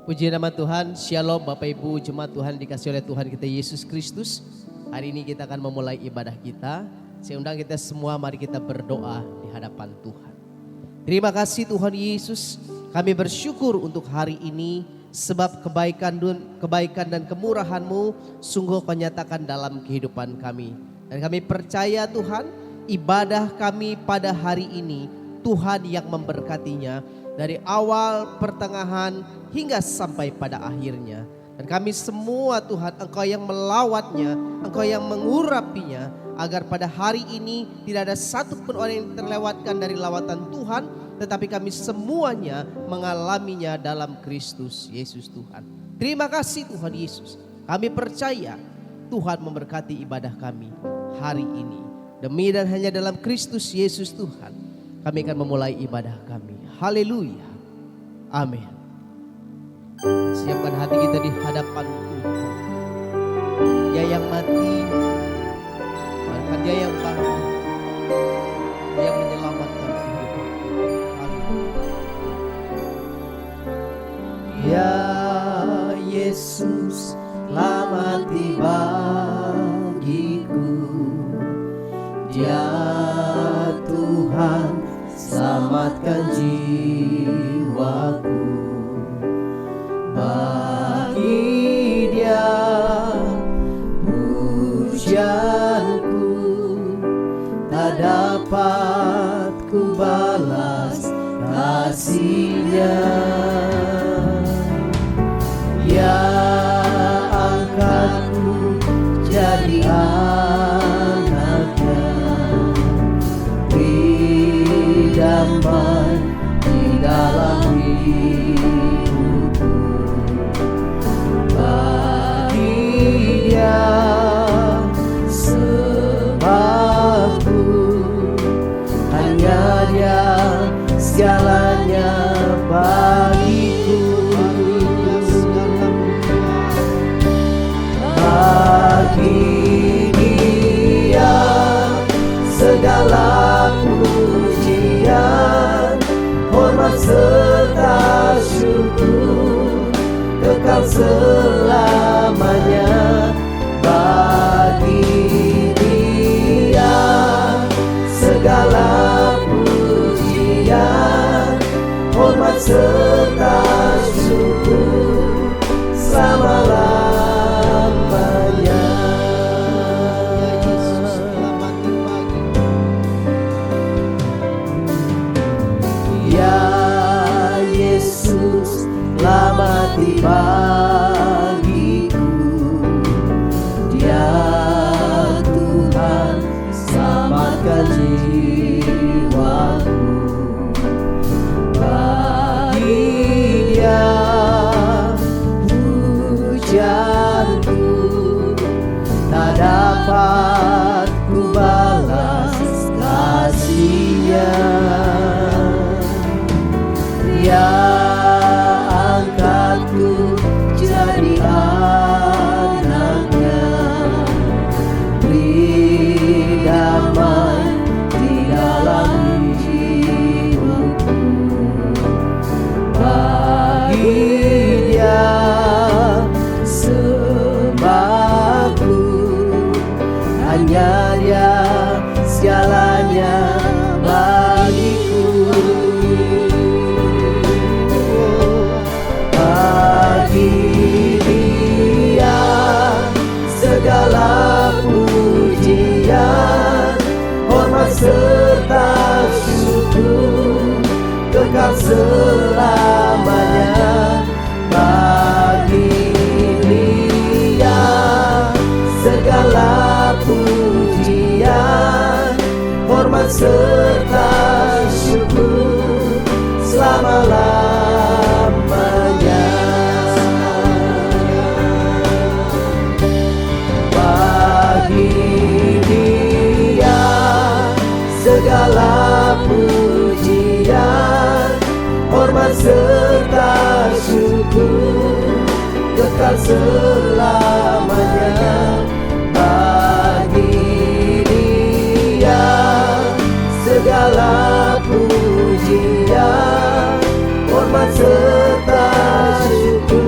Puji nama Tuhan, Shalom Bapak Ibu Jemaat Tuhan dikasih oleh Tuhan kita Yesus Kristus. Hari ini kita akan memulai ibadah kita. Saya undang kita semua, mari kita berdoa di hadapan Tuhan. Terima kasih Tuhan Yesus, kami bersyukur untuk hari ini sebab kebaikan dan kemurahan-Mu sungguh Kau nyatakan dalam kehidupan kami. Dan kami percaya Tuhan, ibadah kami pada hari ini Tuhan yang memberkatinya dari awal, pertengahan, hingga sampai pada akhirnya. Dan kami semua Tuhan, Engkau yang melawatnya, Engkau yang mengurapinya, agar pada hari ini tidak ada satupun orang yang terlewatkan dari lawatan Tuhan, tetapi kami semuanya mengalaminya dalam Kristus Yesus Tuhan. Terima kasih Tuhan Yesus. Kami percaya Tuhan memberkati ibadah kami hari ini. Demi dan hanya dalam Kristus Yesus Tuhan, kami akan memulai ibadah kami. Haleluya. Amin. Siapkan hati kita di hadapan Tuhan. Dia yang mati, bahkan Dia yang bangun, Dia yang menyelamatkan kehidupan kita. Ya Yesus, lamati bagiku. Dia Tuhan, selamatkan jiwaku. Bagi Dia pujianku tak dapat ku balas kasih-Nya. Ya angkatku jadi anaknya, beri damai di dalam hidupku. Bagi Dia sebabku, hanya Dia segalanya bagiku. Bagi Dia segala pujian, hormat serta syukur kekal selamanya. Bagi Dia segala pujian, hormat serta syukur selama-lamanya. Ya Yesus, lamati bagiku. Dia Tuhan, selamatkan jiwaku. Bagi Dia pujianku tak dapat ku balas kasih-Nya. Dia angkatku jadi anaknya, beri damai di dalam hidupku. Bagi Dia sebabku, hanya Dia segalanya bagiku. Bagi Dia segala pujian, hormat serta syukur kekal selamanya. Bagi Dia segala pujian, hormat serta syukur selama-lamanya. Bagi Dia segala pujian, hormat serta syukur kekal selamanya. Bagi Dia segala pujian, hormat serta syukur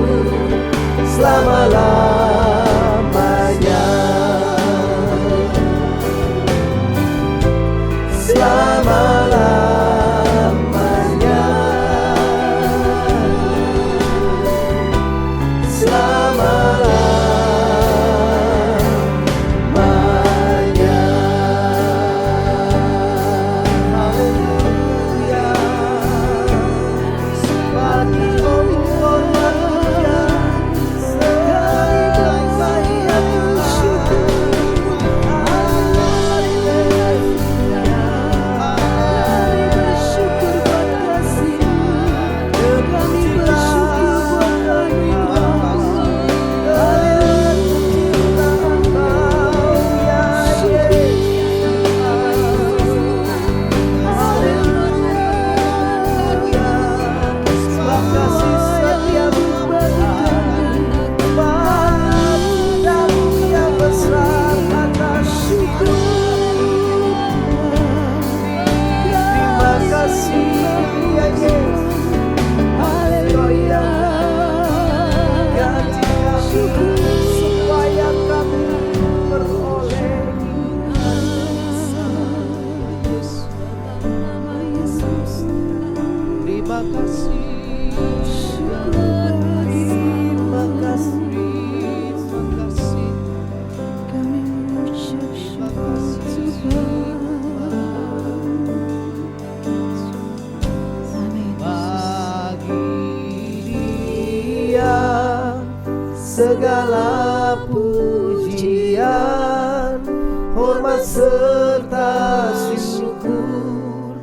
hormat serta syukur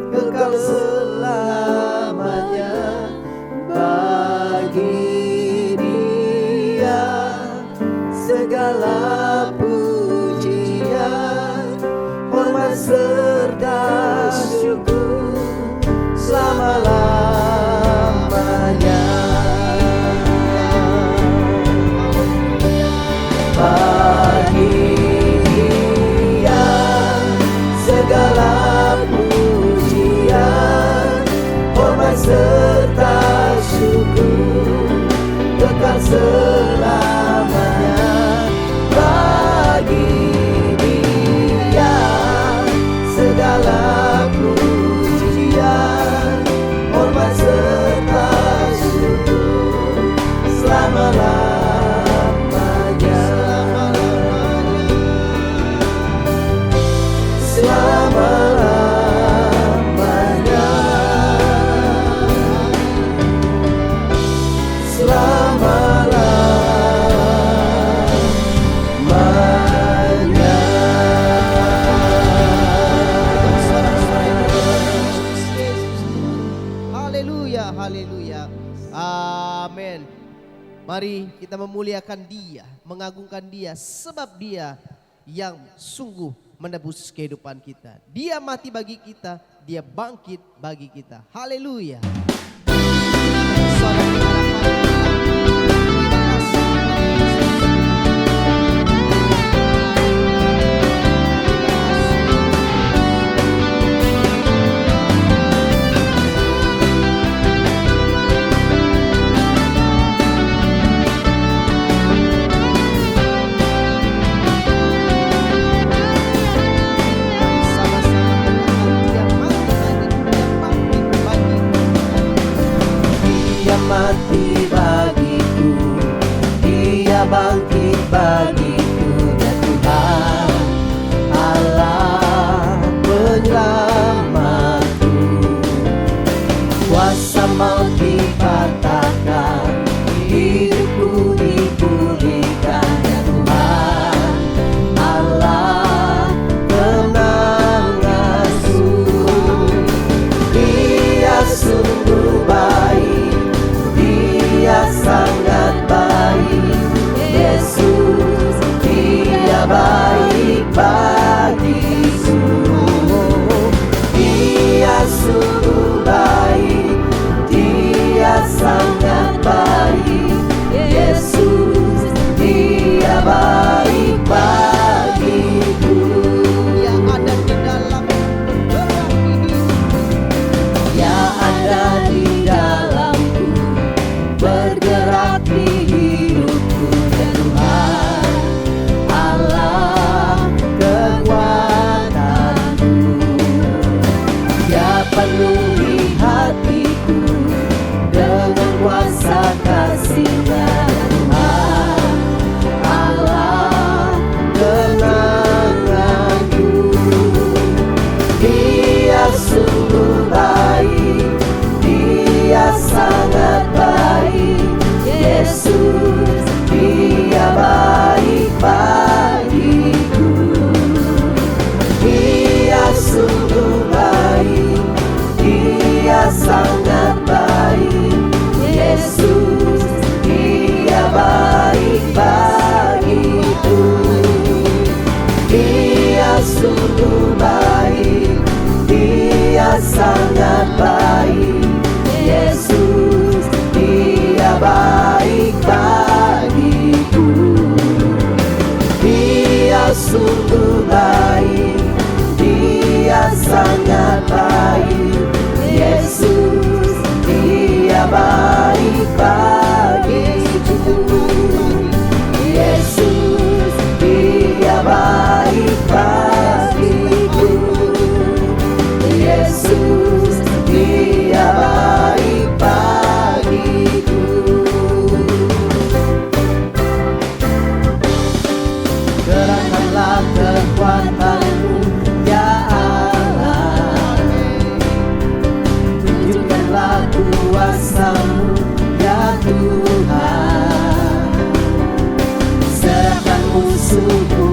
kekal selamanya bagi Dia, segala pujian, hormat serta syukur selama-lamanya. Bagi Dia segala pujian, hormat serta syukur kekal selamanya. Bagi Dia segala pujian, hormat serta syukur selama-lamanya. Selama-lamanya, selama-lamanya. Haleluya, haleluya. Amin. Mari kita memuliakan Dia, mengagungkan Dia, sebab Dia yang sungguh menebus kehidupan kita. Dia mati bagi kita, Dia bangkit bagi kita. Haleluya. Mati bagiku, Dia bangkit bagiku, ya Tuhan Allah penyelamatku. Kuasa maut dipatahkan, hidupku dipulihkan, ya Tuhan Allah penanganku. Dia sungguh baik, Dia sangat baik, Yesus, Dia baik bagiku. Dia sungguh baik, Dia sangat baik, Yesus, Dia baik bagiku. Dia ada di dalam Dia ada di dalamku, bergerak di hidupku, ya Tuhan Allah kekuatanku. Dia penuhi hatiku dengan kuasa kasih-Nya, ya Tuhan Allah kenanganku. Dia sungguh baik, Dia sangat baik, Yesus, Dia baik bagiku. Dia sungguh baik, Dia sangat baik, Yesus, Dia baik bagiku. Dia sungguh baik, Dia sangat baik, Yesus, Dia baik bagiku. Dia sungguh baik, Dia sangat baik, Yesus, Dia baik bagiku. Yesus, Dia baik bagiku. Yesus, Dia baik bagiku. Gerakkanlah kekuatan-Mu, ya Allah. Tunjukkanlah kuasa-Mu, ya Tuhan. Serahkan musuh-Mu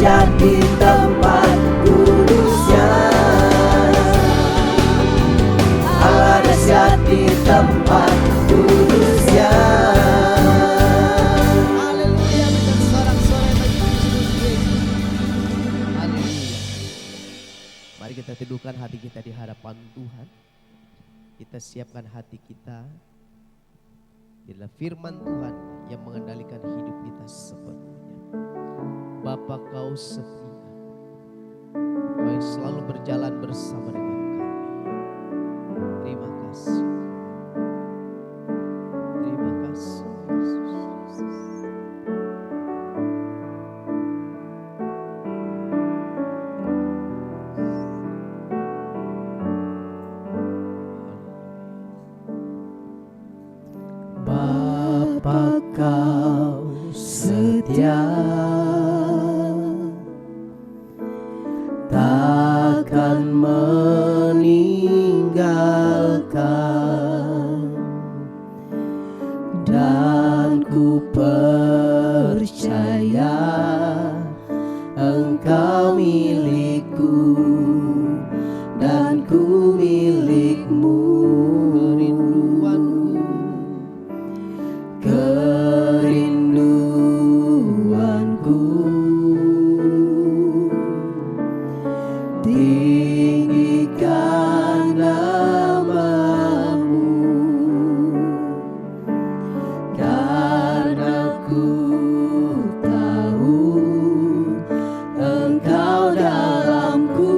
dahsyat di tempat kudusnya. Allah dahsyat di tempat kudusnya. Haleluya, berikan sorak-sorai bagi Kristus Yesus. Haleluya. Mari kita teduhkan hati kita di hadapan Tuhan. Kita siapkan hati kita. Inilah firman Tuhan yang mengendalikan hidup kita sepenuhnya. Bapa, Kau setia, Kau yang selalu berjalan bersama dengan kami. Terima kasih. Terima kasih Yesus. Bapa, Kau setia, takkan meninggalkan, dan ku percaya Engkau milikku dan ku milikmu. Kerinduanku tinggikan namamu, karena ku tahu Engkau dalamku.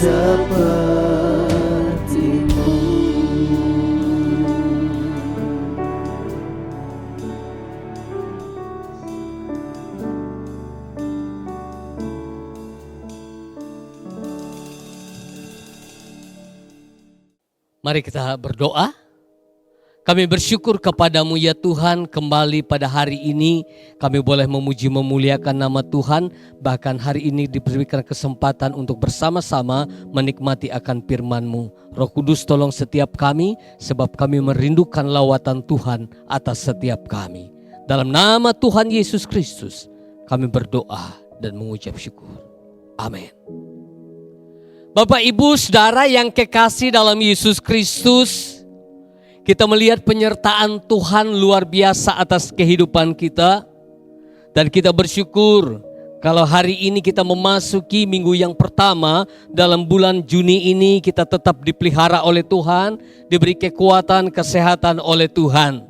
sepertimu. Mari kita berdoa. Kami bersyukur kepadamu ya Tuhan, kembali pada hari ini kami boleh memuji memuliakan nama Tuhan. Bahkan hari ini diberikan kesempatan untuk bersama-sama menikmati akan firman-Mu. Roh Kudus tolong setiap kami, sebab kami merindukan lawatan Tuhan atas setiap kami. Dalam nama Tuhan Yesus Kristus kami berdoa dan mengucap syukur. Amin. Bapak, Ibu, Saudara yang kekasih dalam Yesus Kristus, kita melihat penyertaan Tuhan luar biasa atas kehidupan kita. Dan kita bersyukur kalau hari ini kita memasuki minggu yang pertama dalam bulan Juni ini, kita tetap dipelihara oleh Tuhan, diberi kekuatan, kesehatan oleh Tuhan.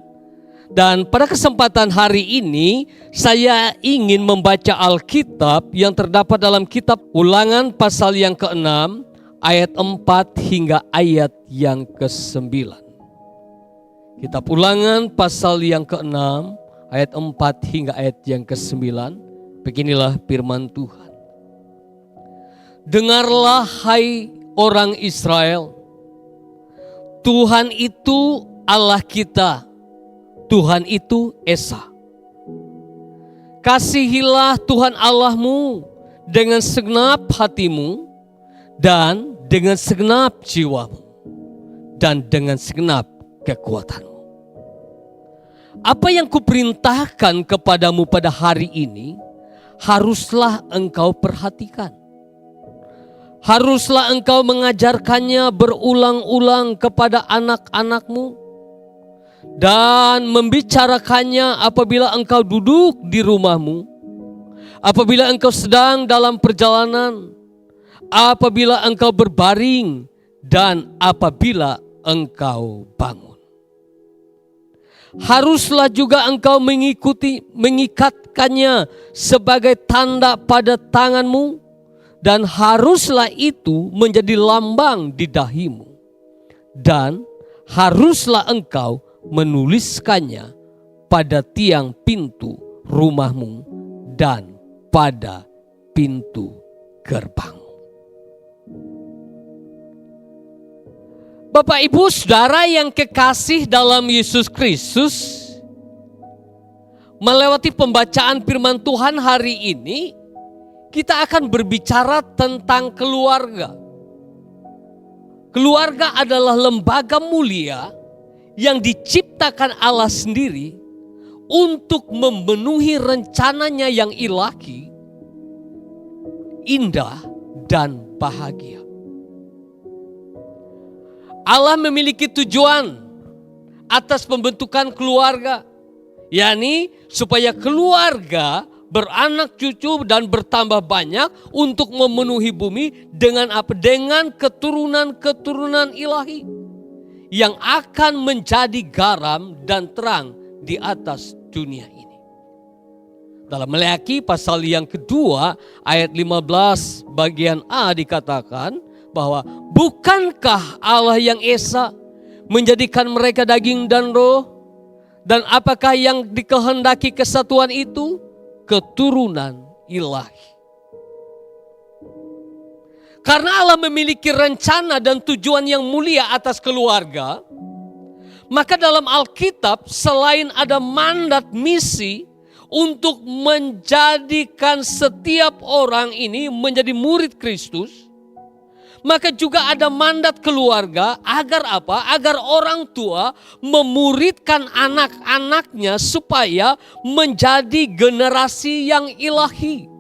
Dan pada kesempatan hari ini saya ingin membaca Alkitab yang terdapat dalam kitab Ulangan pasal yang ke-6 ayat 4 hingga ayat yang ke-9. Kitab Ulangan pasal yang ke-6 ayat 4 hingga ayat yang ke-9. Beginilah firman Tuhan. Dengarlah hai orang Israel, Tuhan itu Allah kita, Tuhan itu Esa. Kasihilah Tuhan Allahmu dengan segenap hatimu dan dengan segenap jiwamu dan dengan segenap kekuatanmu. Apa yang kuperintahkan kepadamu pada hari ini haruslah engkau perhatikan. Haruslah engkau mengajarkannya berulang-ulang kepada anak-anakmu dan membicarakannya apabila engkau duduk di rumahmu, apabila engkau sedang dalam perjalanan, apabila engkau berbaring, dan apabila engkau bangun. Haruslah juga engkau mengikatkannya sebagai tanda pada tanganmu, dan haruslah itu menjadi lambang di dahimu, dan haruslah engkau menuliskannya pada tiang pintu rumahmu dan pada pintu gerbang. Bapak, Ibu, Saudara yang kekasih dalam Yesus Kristus, melewati pembacaan firman Tuhan hari ini, kita akan berbicara tentang keluarga. Keluarga adalah lembaga mulia yang diciptakan Allah sendiri untuk memenuhi rencananya yang ilahi, indah dan bahagia. Allah memiliki tujuan atas pembentukan keluarga, yakni supaya keluarga beranak cucu dan bertambah banyak untuk memenuhi bumi dengan apa? Dengan keturunan-keturunan ilahi yang akan menjadi garam dan terang di atas dunia ini. Dalam Maleakhi pasal yang kedua ayat 15 bagian A dikatakan bahwa bukankah Allah yang Esa menjadikan mereka daging dan roh, dan apakah yang dikehendaki kesatuan itu? Keturunan ilahi. Karena Allah memiliki rencana dan tujuan yang mulia atas keluarga, maka dalam Alkitab selain ada mandat misi untuk menjadikan setiap orang ini menjadi murid Kristus, maka juga ada mandat keluarga agar apa? Agar orang tua memuridkan anak-anaknya supaya menjadi generasi yang ilahi.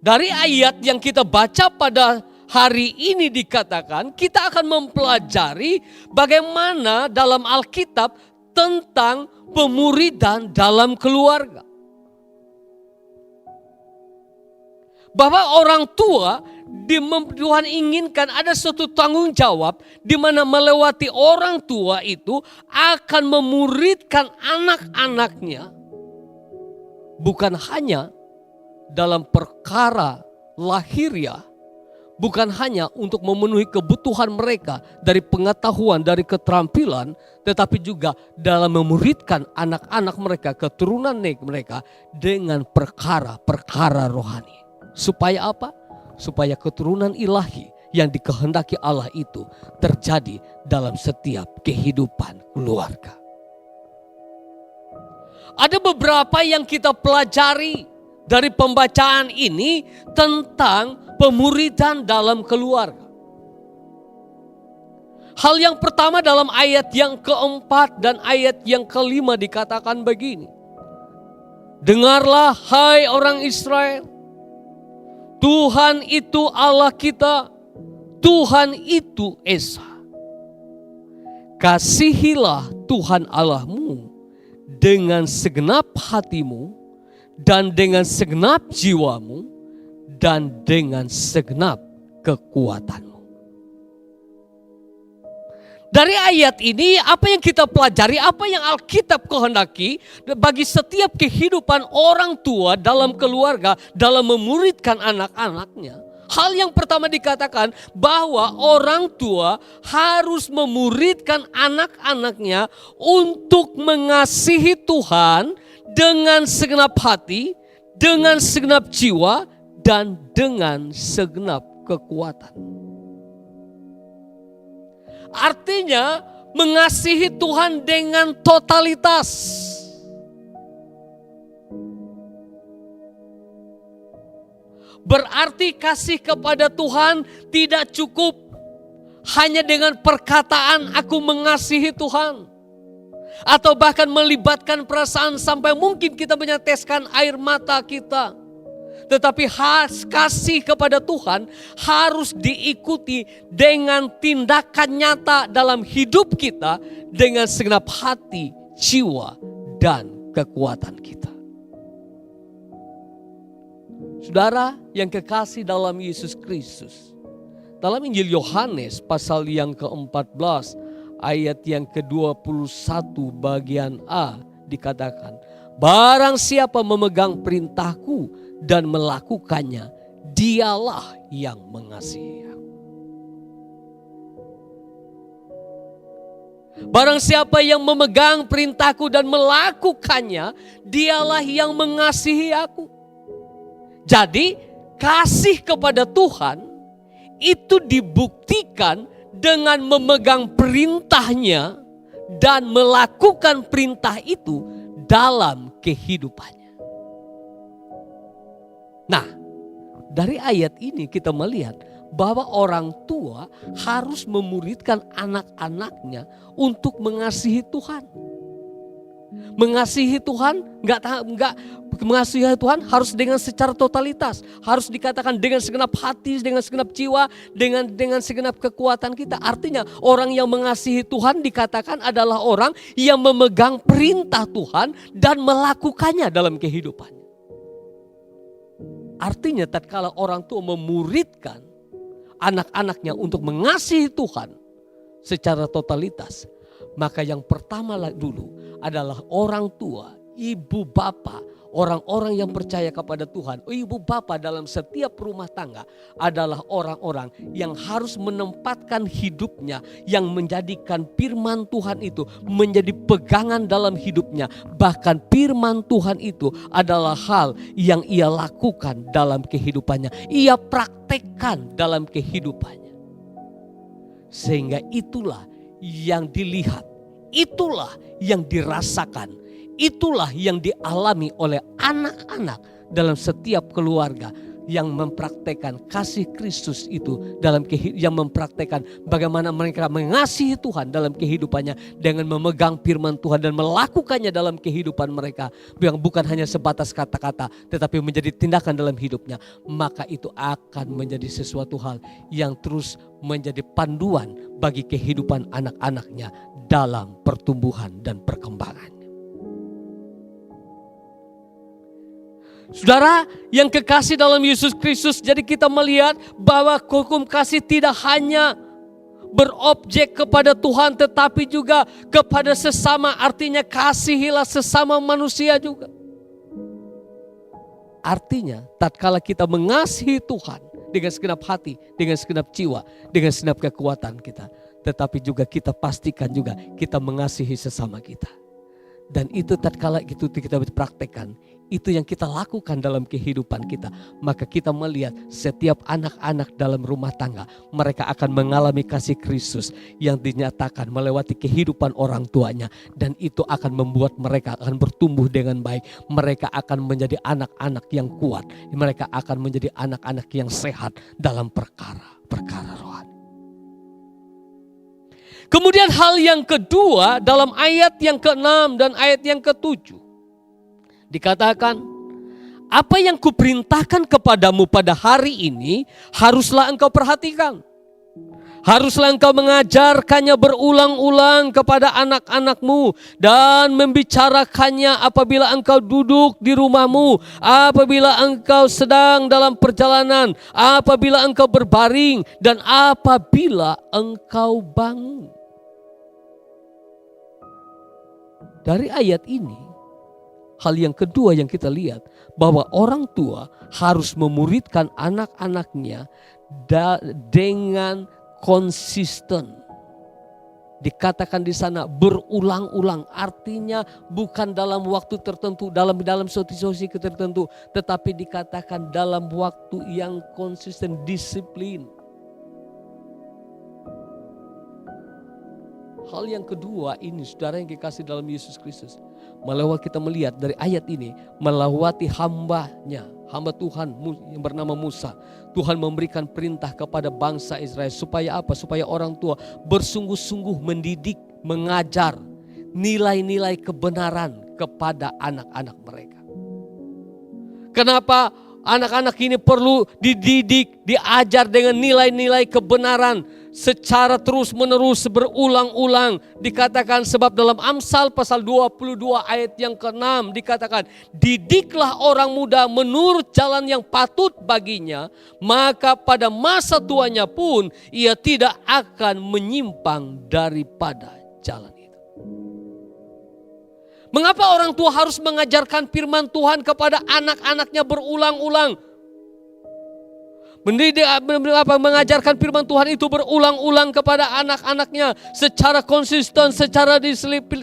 Dari ayat yang kita baca pada hari ini dikatakan, kita akan mempelajari bagaimana dalam Alkitab tentang pemuridan dalam keluarga. Bahwa orang tua, Tuhan inginkan ada suatu tanggung jawab di mana melewati orang tua itu akan memuridkan anak-anaknya bukan hanya dalam perkara lahiriah bukan hanya untuk memenuhi kebutuhan mereka dari pengetahuan, dari keterampilan, tetapi juga dalam memuridkan anak-anak mereka, keturunan mereka dengan perkara-perkara rohani. Supaya apa? Supaya keturunan ilahi yang dikehendaki Allah itu terjadi dalam setiap kehidupan keluarga. Ada beberapa yang kita pelajari dari pembacaan ini tentang pemuridan dalam keluarga. Hal yang pertama dalam ayat yang keempat dan ayat yang kelima dikatakan begini. Dengarlah hai orang Israel, Tuhan itu Allah kita, Tuhan itu Esa. Kasihilah Tuhan Allahmu dengan segenap hatimu dan dengan segenap jiwamu dan dengan segenap kekuatanmu. Dari ayat ini apa yang kita pelajari, apa yang Alkitab kehendaki bagi setiap kehidupan orang tua dalam keluarga, dalam memuridkan anak-anaknya. Hal yang pertama dikatakan bahwa orang tua harus memuridkan anak-anaknya untuk mengasihi Tuhan dengan segenap hati, dengan segenap jiwa, dan dengan segenap kekuatan. Artinya mengasihi Tuhan dengan totalitas. Berarti kasih kepada Tuhan tidak cukup hanya dengan perkataan aku mengasihi Tuhan. Atau bahkan melibatkan perasaan sampai mungkin kita meneteskan air mata kita. Tetapi kasih kepada Tuhan harus diikuti dengan tindakan nyata dalam hidup kita dengan segenap hati, jiwa, dan kekuatan kita. Saudara yang kekasih dalam Yesus Kristus, dalam Injil Yohanes pasal yang ke-14 ayat yang ke-21 bagian A dikatakan, barang siapa memegang perintahku dan melakukannya, dialah yang mengasihi aku. Barang siapa yang memegang perintahku dan melakukannya, dialah yang mengasihi aku. Jadi kasih kepada Tuhan itu dibuktikan dengan memegang perintahnya dan melakukan perintah itu dalam kehidupannya. Nah, dari ayat ini kita melihat bahwa orang tua harus memuridkan anak-anaknya untuk mengasihi Tuhan. Mengasihi Tuhan mengasihi Tuhan harus dengan secara totalitas, harus dikatakan dengan segenap hati, dengan segenap jiwa, dengan segenap kekuatan kita. Artinya orang yang mengasihi Tuhan dikatakan adalah orang yang memegang perintah Tuhan dan melakukannya dalam kehidupannya. Artinya tatkala orang tua memuridkan anak-anaknya untuk mengasihi Tuhan secara totalitas, maka yang pertama dulu adalah orang tua, ibu bapa, orang-orang yang percaya kepada Tuhan. Ibu bapa dalam setiap rumah tangga adalah orang-orang yang harus menempatkan hidupnya, yang menjadikan firman Tuhan itu menjadi pegangan dalam hidupnya. Bahkan firman Tuhan itu adalah hal yang ia lakukan dalam kehidupannya, ia praktekkan dalam kehidupannya. Sehingga itulah yang dilihat, itulah yang dirasakan, itulah yang dialami oleh anak-anak dalam setiap keluarga yang mempraktekkan kasih Kristus itu dalam yang mempraktekkan bagaimana mereka mengasihi Tuhan dalam kehidupannya dengan memegang firman Tuhan dan melakukannya dalam kehidupan mereka, yang bukan hanya sebatas kata-kata tetapi menjadi tindakan dalam hidupnya. Maka itu akan menjadi sesuatu hal yang terus menjadi panduan bagi kehidupan anak-anaknya dalam pertumbuhan dan perkembangan. Saudara yang kekasih dalam Yesus Kristus, jadi kita melihat bahwa hukum kasih tidak hanya berobjek kepada Tuhan tetapi juga kepada sesama, artinya kasihilah sesama manusia juga. Artinya tatkala kita mengasihi Tuhan dengan segenap hati, dengan segenap jiwa, dengan segenap kekuatan kita, tetapi juga kita pastikan juga kita mengasihi sesama kita. Dan itu tatkala itu kita praktekkan, itu yang kita lakukan dalam kehidupan kita, maka kita melihat setiap anak-anak dalam rumah tangga, mereka akan mengalami kasih Kristus yang dinyatakan melewati kehidupan orang tuanya, dan itu akan membuat mereka akan bertumbuh dengan baik. Mereka akan menjadi anak-anak yang kuat, mereka akan menjadi anak-anak yang sehat dalam perkara rohani. Kemudian hal yang kedua dalam ayat yang ke-6 dan ayat yang ke-7 dikatakan, apa yang kuperintahkan kepadamu pada hari ini haruslah engkau perhatikan. Haruslah engkau mengajarkannya berulang-ulang kepada anak-anakmu dan membicarakannya apabila engkau duduk di rumahmu, apabila engkau sedang dalam perjalanan, apabila engkau berbaring, dan apabila engkau bangun. Dari ayat ini, hal yang kedua yang kita lihat, bahwa orang tua harus memuridkan anak-anaknya dengan konsisten. Dikatakan di sana berulang-ulang, artinya bukan dalam waktu tertentu, dalam suatu situasi tertentu, tetapi dikatakan dalam waktu yang konsisten, disiplin. Hal yang kedua ini, saudara yang dikasih dalam Yesus Kristus, melewati kita melihat dari ayat ini, melewati hamba Tuhan yang bernama Musa. Tuhan memberikan perintah kepada bangsa Israel supaya apa? Supaya orang tua bersungguh-sungguh mendidik, mengajar nilai-nilai kebenaran kepada anak-anak mereka. Kenapa anak-anak ini perlu dididik, diajar dengan nilai-nilai kebenaran secara terus-menerus, berulang-ulang? Dikatakan sebab dalam Amsal pasal 22 ayat yang ke-6 dikatakan, didiklah orang muda menurut jalan yang patut baginya, maka pada masa tuanya pun ia tidak akan menyimpang daripada jalan itu. Mengapa orang tua harus mengajarkan firman Tuhan kepada anak-anaknya berulang-ulang? Mengajarkan firman Tuhan itu berulang-ulang kepada anak-anaknya secara konsisten, secara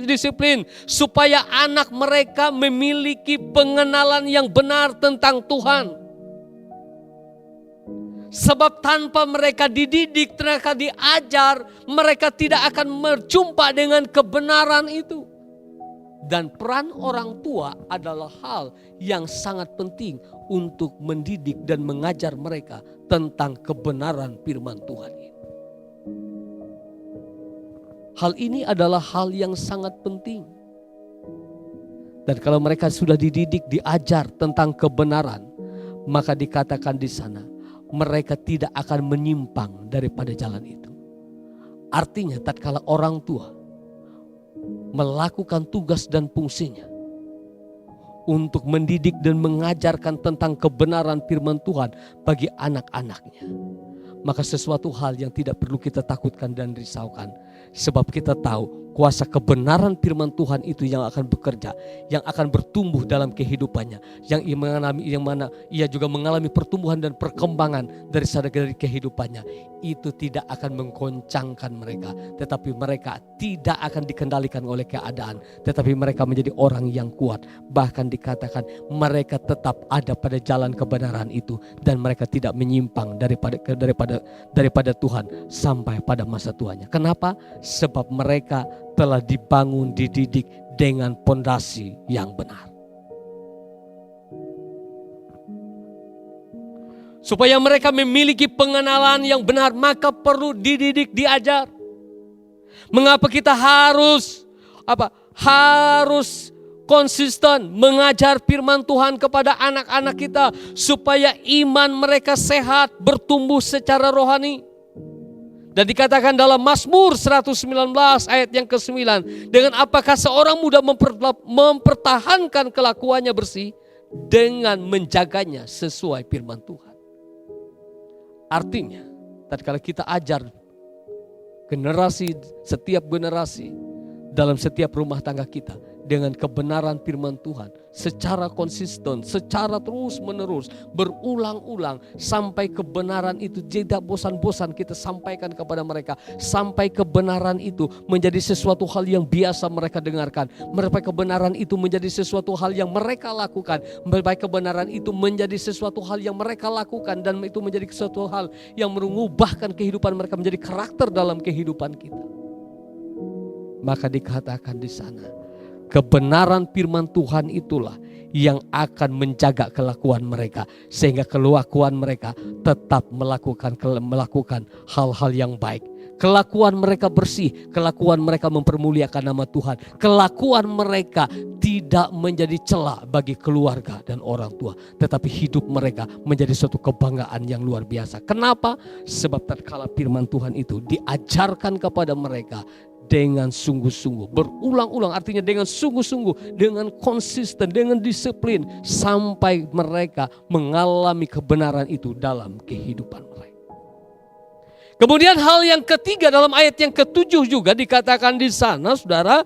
disiplin, supaya anak mereka memiliki pengenalan yang benar tentang Tuhan. Sebab tanpa mereka dididik, mereka diajar, mereka tidak akan berjumpa dengan kebenaran itu. Dan peran orang tua adalah hal yang sangat penting untuk mendidik dan mengajar mereka tentang kebenaran firman Tuhan ini. Hal ini adalah hal yang sangat penting. Dan kalau mereka sudah dididik, diajar tentang kebenaran, maka dikatakan di sana, mereka tidak akan menyimpang daripada jalan itu. Artinya tatkala orang tua melakukan tugas dan fungsinya untuk mendidik dan mengajarkan tentang kebenaran firman Tuhan bagi anak-anaknya, maka sesuatu hal yang tidak perlu kita takutkan dan risaukan. Sebab kita tahu kuasa kebenaran firman Tuhan itu yang akan bekerja, yang akan bertumbuh dalam kehidupannya, yang mana ia juga mengalami pertumbuhan dan perkembangan dari kehidupannya. Itu tidak akan menggoncangkan mereka, tetapi mereka tidak akan dikendalikan oleh keadaan, tetapi mereka menjadi orang yang kuat. Bahkan dikatakan mereka tetap ada pada jalan kebenaran itu, dan mereka tidak menyimpang daripada Tuhan sampai pada masa tuanya. Kenapa? Sebab mereka telah dibangun, dididik dengan pondasi yang benar. Supaya mereka memiliki pengenalan yang benar, maka perlu dididik, diajar. Mengapa kita harus konsisten mengajar firman Tuhan kepada anak-anak kita, supaya iman mereka sehat, bertumbuh secara rohani. Dan dikatakan dalam Mazmur 119 ayat yang ke-9, dengan apakah seorang muda mempertahankan kelakuannya bersih dengan menjaganya sesuai firman Tuhan. Artinya, tatkala kita ajar setiap generasi dalam setiap rumah tangga kita, dengan kebenaran firman Tuhan secara konsisten, secara terus menerus, berulang-ulang sampai kebenaran itu tidak bosan-bosan kita sampaikan kepada mereka, sampai kebenaran itu menjadi sesuatu hal yang biasa mereka dengarkan, sampai kebenaran itu menjadi sesuatu hal yang mereka lakukan, sampai kebenaran itu menjadi sesuatu hal yang mereka lakukan, dan itu menjadi sesuatu hal yang mengubahkan kehidupan mereka menjadi karakter dalam kehidupan kita. Maka dikatakan di sana, kebenaran firman Tuhan itulah yang akan menjaga kelakuan mereka, sehingga kelakuan mereka tetap melakukan hal-hal yang baik. Kelakuan mereka bersih, kelakuan mereka mempermuliakan nama Tuhan, kelakuan mereka tidak menjadi celah bagi keluarga dan orang tua, tetapi hidup mereka menjadi suatu kebanggaan yang luar biasa. Kenapa? Sebab tatkala firman Tuhan itu diajarkan kepada mereka dengan sungguh-sungguh, berulang-ulang, artinya dengan sungguh-sungguh, dengan konsisten, dengan disiplin, sampai mereka mengalami kebenaran itu dalam kehidupan mereka. Kemudian hal yang ketiga dalam ayat yang ke-7 juga dikatakan di sana, saudara,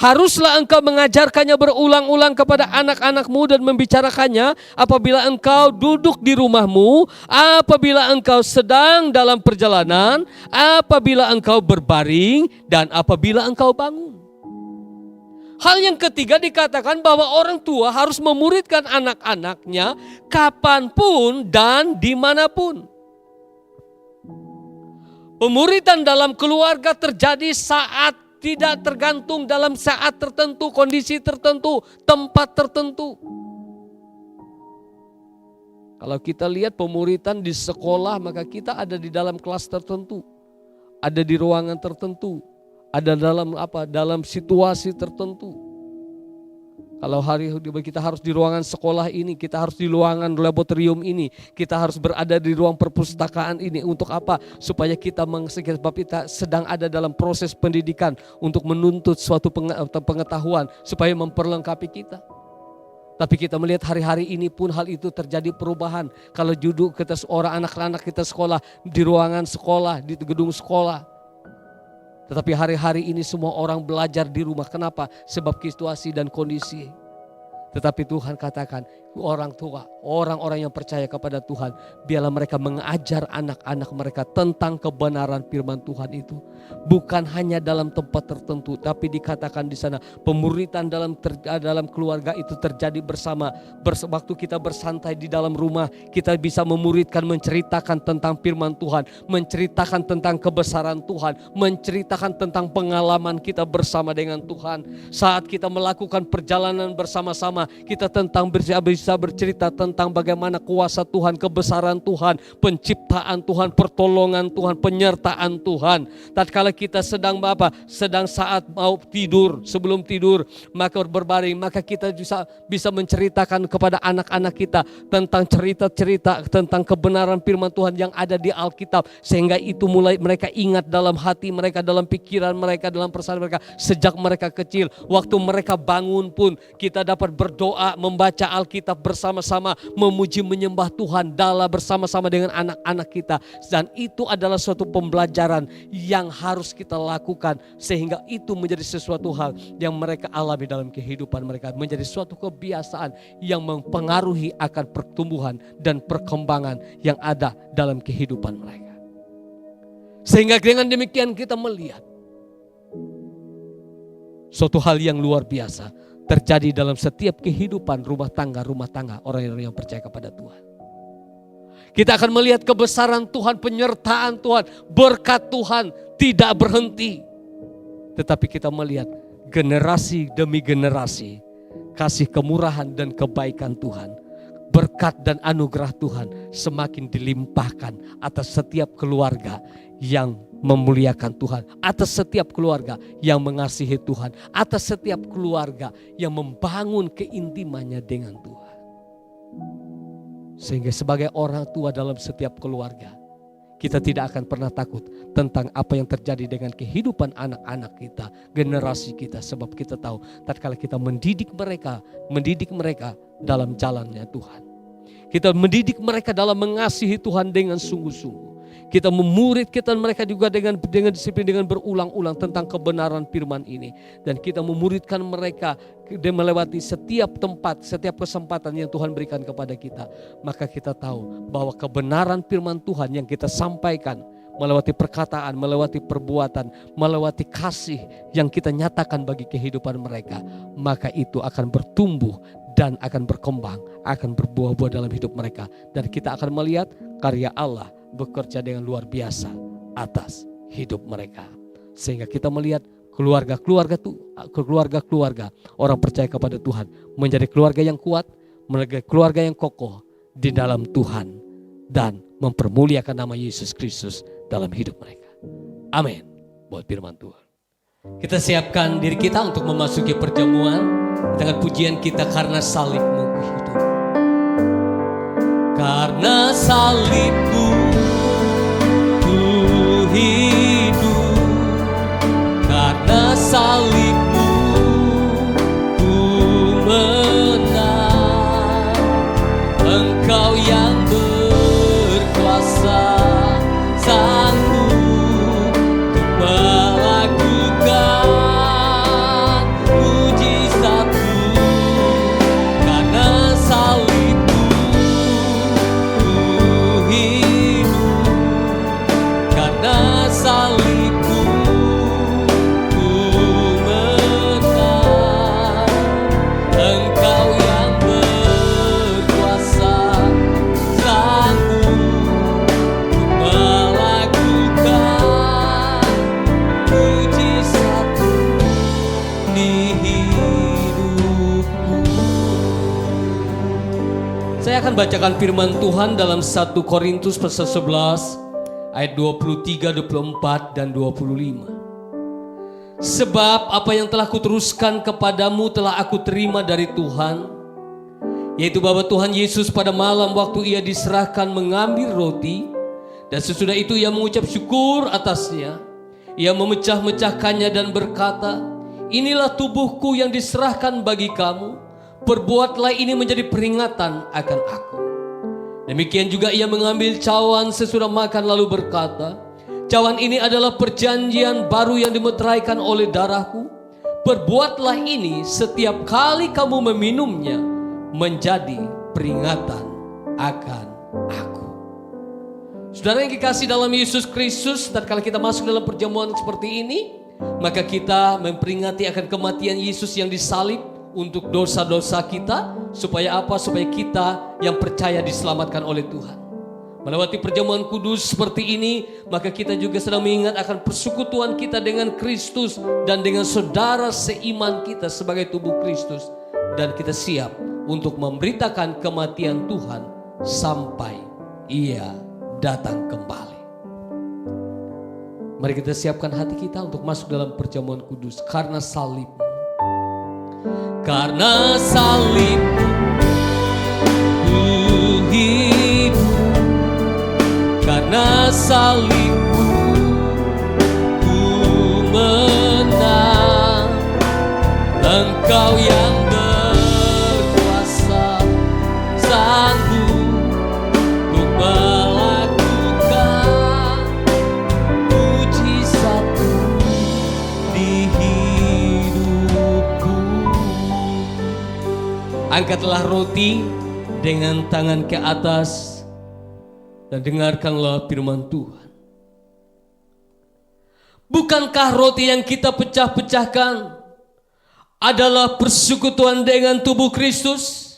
haruslah engkau mengajarkannya berulang-ulang kepada anak-anakmu dan membicarakannya apabila engkau duduk di rumahmu, apabila engkau sedang dalam perjalanan, apabila engkau berbaring, dan apabila engkau bangun. Hal yang ketiga dikatakan bahwa orang tua harus memuridkan anak-anaknya kapanpun dan dimanapun. Pemuridan dalam keluarga terjadi saat tidak tergantung dalam saat tertentu, kondisi tertentu, tempat tertentu. Kalau kita lihat pemuridan di sekolah, maka kita ada di dalam kelas tertentu, ada di ruangan tertentu, ada dalam situasi tertentu. Kalau hari kita harus di ruangan sekolah ini, kita harus di ruangan laboratorium ini, kita harus berada di ruang perpustakaan ini. Untuk apa? Supaya kita sedang ada dalam proses pendidikan untuk menuntut suatu pengetahuan supaya memperlengkapi kita. Tapi kita melihat hari-hari ini pun hal itu terjadi perubahan. Kalau duduk kita anak-anak kita sekolah di ruangan sekolah, di gedung sekolah. Tetapi hari-hari ini semua orang belajar di rumah. Kenapa? Sebab situasi dan kondisi. Tetapi Tuhan katakan, orang tua, orang-orang yang percaya kepada Tuhan, biarlah mereka mengajar anak-anak mereka tentang kebenaran firman Tuhan itu. Bukan hanya dalam tempat tertentu, tapi dikatakan di sana pemuridan dalam keluarga itu terjadi bersama. Waktu kita bersantai di dalam rumah, kita bisa memuridkan, menceritakan tentang firman Tuhan, menceritakan tentang kebesaran Tuhan, menceritakan tentang pengalaman kita bersama dengan Tuhan. Saat kita melakukan perjalanan bersama-sama, kita bisa bercerita tentang bagaimana kuasa Tuhan, kebesaran Tuhan, penciptaan Tuhan, pertolongan Tuhan, penyertaan Tuhan. Tatkala kita sedang saat mau tidur, sebelum tidur, maka berbaring, maka kita bisa menceritakan kepada anak-anak kita tentang cerita-cerita tentang kebenaran firman Tuhan yang ada di Alkitab, sehingga itu mulai mereka ingat dalam hati mereka, dalam pikiran mereka, dalam perasaan mereka sejak mereka kecil. Waktu mereka bangun pun kita dapat berdoa, membaca Alkitab bersama-sama, memuji menyembah Tuhan bersama-sama dengan anak-anak kita. Dan itu adalah suatu pembelajaran yang harus kita lakukan, sehingga itu menjadi sesuatu hal yang mereka alami dalam kehidupan mereka, menjadi suatu kebiasaan yang mempengaruhi akan pertumbuhan dan perkembangan yang ada dalam kehidupan mereka. Sehingga dengan demikian kita melihat suatu hal yang luar biasa terjadi dalam setiap kehidupan rumah tangga orang-orang yang percaya kepada Tuhan. Kita akan melihat kebesaran Tuhan, penyertaan Tuhan, berkat Tuhan tidak berhenti. Tetapi kita melihat generasi demi generasi kasih kemurahan dan kebaikan Tuhan, berkat dan anugerah Tuhan semakin dilimpahkan atas setiap keluarga yang memuliakan Tuhan, atas setiap keluarga yang mengasihi Tuhan, atas setiap keluarga yang membangun keintimannya dengan Tuhan. Sehingga sebagai orang tua dalam setiap keluarga, kita tidak akan pernah takut tentang apa yang terjadi dengan kehidupan anak-anak kita, generasi kita. Sebab kita tahu tatkala kita mendidik mereka dalam jalannya Tuhan. Kita mendidik mereka dalam mengasihi Tuhan dengan sungguh-sungguh. Kita memuridkan mereka juga dengan disiplin, dengan berulang-ulang tentang kebenaran firman ini. Dan kita memuridkan mereka dan melewati setiap tempat, setiap kesempatan yang Tuhan berikan kepada kita. Maka kita tahu bahwa kebenaran firman Tuhan yang kita sampaikan, melewati perkataan, melewati perbuatan, melewati kasih yang kita nyatakan bagi kehidupan mereka, maka itu akan bertumbuh dan akan berkembang, akan berbuah-buah dalam hidup mereka. Dan kita akan melihat karya Allah bekerja dengan luar biasa atas hidup mereka. Sehingga kita melihat keluarga orang percaya kepada Tuhan menjadi keluarga yang kuat, menjadi keluarga yang kokoh di dalam Tuhan, dan mempermuliakan nama Yesus Kristus dalam hidup mereka. Amin. Buat firman Tuhan. Kita siapkan diri kita untuk memasuki perjamuan dengan pujian kita, karena salibmu ku hidup. Karena salibmu ku hidup, karena salibmu ku menang. Engkau yang berkuasa, sanggup untuk melakukan mujizat-Mu. Karena salibmu ku hidup, karena salibmu ku menang. Engkau yang berkuasa, sanggup untuk melakukan mujizat-Mu di hidupku. Saya akan bacakan firman Tuhan dalam 1 Korintus pasal 11 ayat 23, 24 dan 25. Sebab apa yang telah kuteruskan kepadamu telah aku terima dari Tuhan, yaitu bahwa Tuhan Yesus pada malam waktu ia diserahkan mengambil roti, dan sesudah itu ia mengucap syukur atasnya. Ia memecah-mecahkannya dan berkata, inilah tubuhku yang diserahkan bagi kamu. Perbuatlah ini menjadi peringatan akan aku. Demikian juga ia mengambil cawan sesudah makan lalu berkata, cawan ini adalah perjanjian baru yang dimeteraikan oleh darahku. Perbuatlah ini setiap kali kamu meminumnya menjadi peringatan akan aku. Saudara yang dikasihi dalam Yesus Kristus, tatkala kita masuk dalam perjamuan seperti ini, maka kita memperingati akan kematian Yesus yang disalib untuk dosa-dosa kita. Supaya apa? Supaya kita yang percaya diselamatkan oleh Tuhan. Melewati perjamuan kudus seperti ini, maka kita juga sedang mengingat akan persekutuan kita dengan Kristus dan dengan saudara seiman kita sebagai tubuh Kristus. Dan kita siap untuk memberitakan kematian Tuhan sampai Ia datang kembali. Mari kita siapkan hati kita untuk masuk dalam perjamuan kudus. Karena salibmu, karena salibmu ku hidup, karena salibmu ku menang. Engkau yang berkuasa, sanggup untuk melakukan mujizat-Mu di hidupku. Angkatlah roti dengan tangan ke atas dan dengarkanlah firman Tuhan. Bukankah roti yang kita pecah-pecahkan adalah persekutuan dengan tubuh Kristus?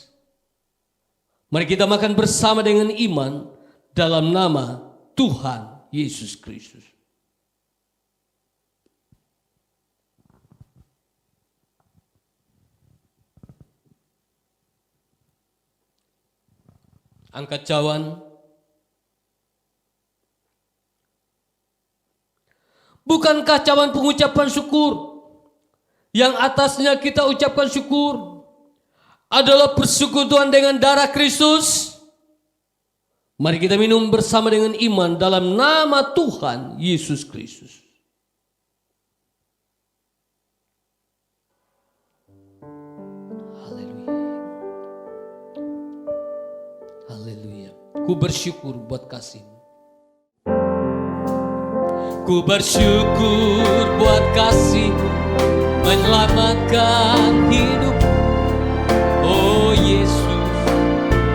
Mari kita makan bersama dengan iman dalam nama Tuhan Yesus Kristus. Angkat cawan. Bukankah cawan pengucapan syukur yang atasnya kita ucapkan syukur adalah persekutuan dengan darah Kristus? Mari kita minum bersama dengan iman dalam nama Tuhan Yesus Kristus. Haleluya. Ku bersyukur buat kasih-Mu. Ku bersyukur buat kasih-Mu menyelamatkan hidup. Oh Yesus,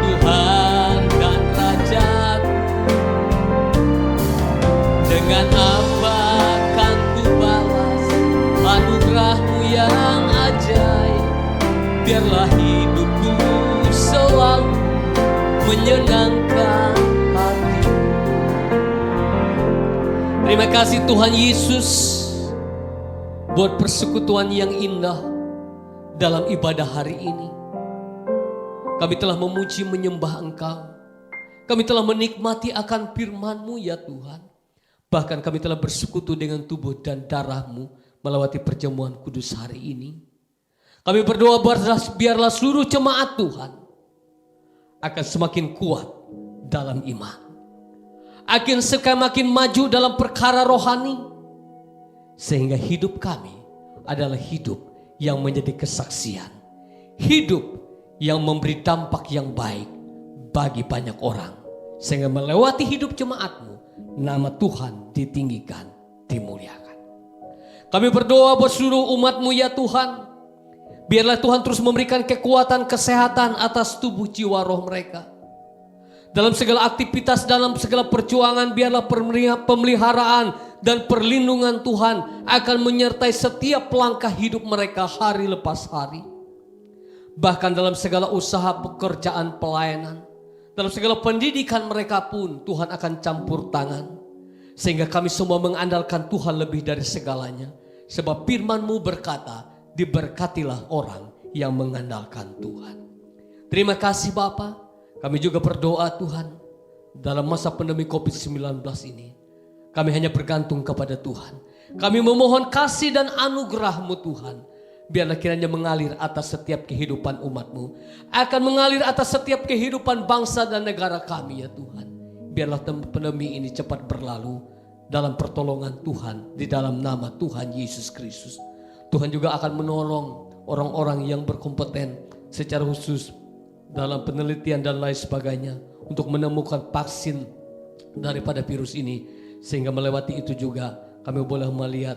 Tuhan dan Raja-Ku. Dengan apa kan ku balas anugerah-Mu yang ajaib? Biarlah hidupku selalu menyenangkan hati. Terima kasih Tuhan Yesus buat persekutuan yang indah dalam ibadah hari ini. Kami telah memuji menyembah Engkau. Kami telah menikmati akan firman-Mu ya Tuhan. Bahkan kami telah bersekutu dengan tubuh dan darah-Mu melewati perjamuan kudus hari ini. Kami berdoa biarlah seluruh jemaat Tuhan akan semakin kuat dalam iman. Akan semakin maju dalam perkara rohani. Sehingga hidup kami adalah hidup yang menjadi kesaksian. Hidup yang memberi dampak yang baik bagi banyak orang. Sehingga melewati hidup jemaat-Mu, nama Tuhan ditinggikan, dimuliakan. Kami berdoa buat seluruh umat-Mu ya Tuhan. Biarlah Tuhan terus memberikan kekuatan, kesehatan atas tubuh jiwa roh mereka. Dalam segala aktivitas, dalam segala perjuangan, biarlah pemeliharaan dan perlindungan Tuhan akan menyertai setiap langkah hidup mereka hari lepas hari. Bahkan dalam segala usaha pekerjaan pelayanan, dalam segala pendidikan mereka pun Tuhan akan campur tangan. Sehingga kami semua mengandalkan Tuhan lebih dari segalanya. Sebab firman-Mu berkata, diberkatilah orang yang mengandalkan Tuhan. Terima kasih Bapa. Kami juga berdoa Tuhan, dalam masa pandemi COVID-19 ini, kami hanya bergantung kepada Tuhan. Kami memohon kasih dan anugerah-Mu Tuhan. Biarlah kiranya mengalir atas setiap kehidupan umat-Mu. Akan mengalir atas setiap kehidupan bangsa dan negara kami ya Tuhan. Biarlah pandemi ini cepat berlalu dalam pertolongan Tuhan, di dalam nama Tuhan Yesus Kristus. Tuhan juga akan menolong orang-orang yang berkompeten secara khusus dalam penelitian dan lain sebagainya untuk menemukan vaksin daripada virus ini. Sehingga melewati itu juga kami boleh melihat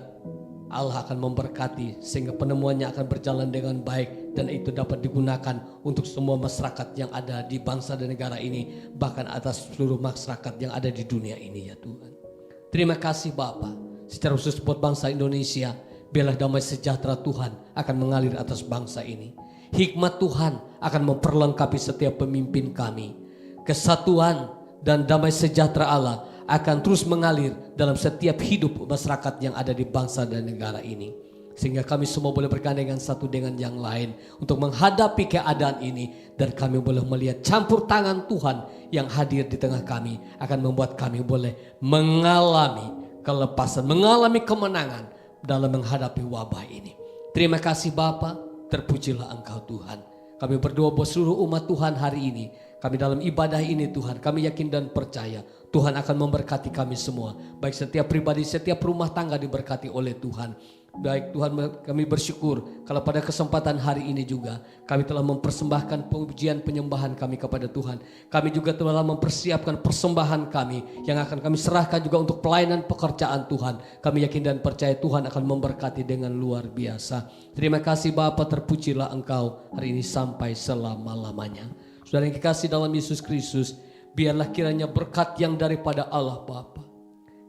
Allah akan memberkati sehingga penemuannya akan berjalan dengan baik dan itu dapat digunakan untuk semua masyarakat yang ada di bangsa dan negara ini, bahkan atas seluruh masyarakat yang ada di dunia ini ya Tuhan. Terima kasih Bapa. Secara khusus buat bangsa Indonesia, biarlah damai sejahtera Tuhan akan mengalir atas bangsa ini. Hikmat Tuhan akan memperlengkapi setiap pemimpin kami. Kesatuan dan damai sejahtera Allah akan terus mengalir dalam setiap hidup masyarakat yang ada di bangsa dan negara ini. Sehingga kami semua boleh bergandengan satu dengan yang lain untuk menghadapi keadaan ini. Dan kami boleh melihat campur tangan Tuhan yang hadir di tengah kami akan membuat kami boleh mengalami kelepasan, mengalami kemenangan dalam menghadapi wabah ini. Terima kasih Bapa. Terpujilah Engkau Tuhan. Kami berdoa buat seluruh umat Tuhan hari ini. Kami dalam ibadah ini Tuhan, kami yakin dan percaya Tuhan akan memberkati kami semua. Baik setiap pribadi, setiap rumah tangga diberkati oleh Tuhan. Baik Tuhan, kami bersyukur kalau pada kesempatan hari ini juga kami telah mempersembahkan pujian penyembahan kami kepada Tuhan. Kami juga telah mempersiapkan persembahan kami yang akan kami serahkan juga untuk pelayanan pekerjaan Tuhan. Kami yakin dan percaya Tuhan akan memberkati dengan luar biasa. Terima kasih Bapa, terpujilah Engkau hari ini sampai selama-lamanya. Saudara yang kekasih dalam Yesus Kristus, biarlah kiranya berkat yang daripada Allah Bapa,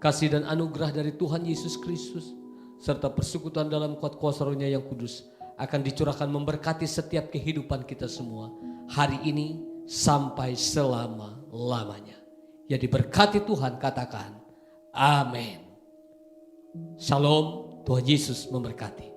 kasih dan anugerah dari Tuhan Yesus Kristus, serta persekutuan dalam kuat kuasa Roh-Nya yang kudus akan dicurahkan memberkati setiap kehidupan kita semua hari ini sampai selama-lamanya. Ya diberkati Tuhan, katakan amin. Shalom, Tuhan Yesus memberkati.